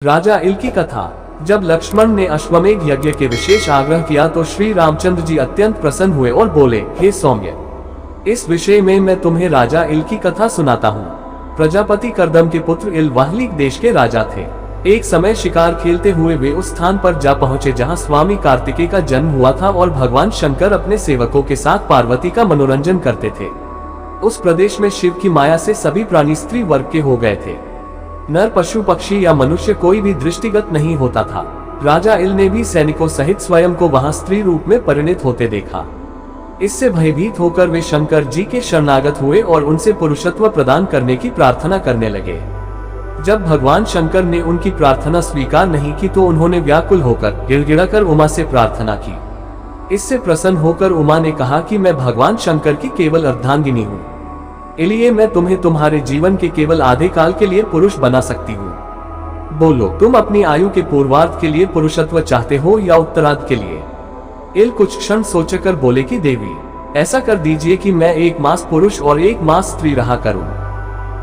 राजा इल की कथा। जब लक्ष्मण ने अश्वमेध यज्ञ के विशेष आग्रह किया तो श्री रामचंद्र जी अत्यंत प्रसन्न हुए और बोले, हे सौम्य, इस विषय में मैं तुम्हें राजा इल की कथा सुनाता हूँ। प्रजापति करदम के पुत्र इल वाहलिक देश के राजा थे। एक समय शिकार खेलते हुए वे उस स्थान पर जा पहुंचे जहां स्वामी कार्तिकेय का जन्म हुआ था और भगवान शंकर अपने सेवकों के साथ पार्वती का मनोरंजन करते थे। उस प्रदेश में शिव की माया से सभी प्राणी स्त्री वर्ग के हो गए थे। नर, पशु, पक्षी या मनुष्य कोई भी दृष्टिगत नहीं होता था। राजा इल ने भी सैनिकों सहित स्वयं को वहां स्त्री रूप में परिणित होते देखा। इससे भयभीत होकर वे शंकर जी के शरणागत हुए और उनसे पुरुषत्व प्रदान करने की प्रार्थना करने लगे। जब भगवान शंकर ने उनकी प्रार्थना स्वीकार नहीं की तो उन्होंने व्याकुल होकर गिड़गिड़ाकर उमा से प्रार्थना की। इससे प्रसन्न होकर उमा ने कहा कि मैं भगवान शंकर की केवल अर्धांगिनी हूँ, इसलिए मैं तुम्हें तुम्हारे जीवन के केवल आधे काल के लिए पुरुष बना सकती हूँ। बोलो, तुम अपनी आयु के पूर्वार्ध के लिए पुरुषत्व चाहते हो या उत्तरार्ध के लिए? इल कुछ क्षण सोचकर बोले कि देवी, ऐसा कर दीजिए कि मैं 1 मास पुरुष और 1 मास स्त्री रहा करूं।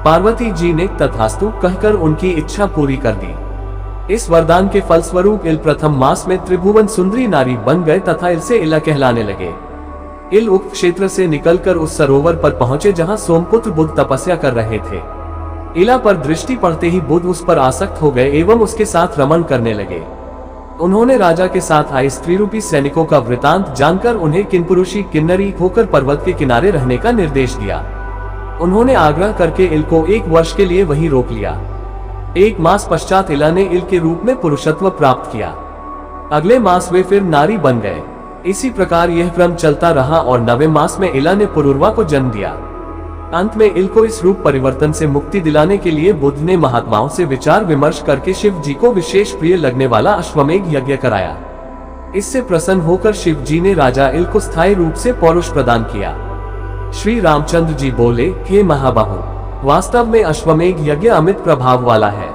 पार्वती जी ने तथास्तु कहकर उनकी इच्छा पूरी कर दी। इस वरदान के फलस्वरूप इल प्रथम मास में त्रिभुवन सुंदरी नारी बन गए तथा इल से इला कहलाने लगे। इल उक्त क्षेत्र से निकलकर उस सरोवर पर पहुंचे जहां सोमपुत्र बुद्ध तपस्या कर रहे थे। इला पर दृष्टि पड़ते ही बुद्ध उस पर आसक्त हो गए एवं उसके साथ रमण करने लगे। उन्होंने राजा के साथ आए स्त्री रूपी सैनिकों का वृतांत जानकर उन्हें किन्पुरुषी किन्नरी होकर पर्वत के किनारे रहने का निर्देश दिया। उन्होंने आग्रह करके इल को 1 वर्ष के लिए वहीं रोक लिया। 1 मास पश्चात इला ने इल के रूप में पुरुषत्व प्राप्त किया। अगले मास वे फिर नारी बन गए। इसी प्रकार यह क्रम चलता रहा और 9वें मास में इला ने पुरुरवा को जन्म दिया। अंत में इल को इस रूप परिवर्तन से मुक्ति दिलाने के लिए बुद्ध ने महात्माओं से विचार विमर्श करके शिव जी को विशेष प्रिय लगने वाला अश्वमेध यज्ञ कराया। इससे प्रसन्न होकर शिव जी ने राजा इल को स्थायी रूप से पौरुष प्रदान किया। श्री रामचंद्र जी बोले, हे महाबाहु, वास्तव में अश्वमेध यज्ञ अमित प्रभाव वाला है।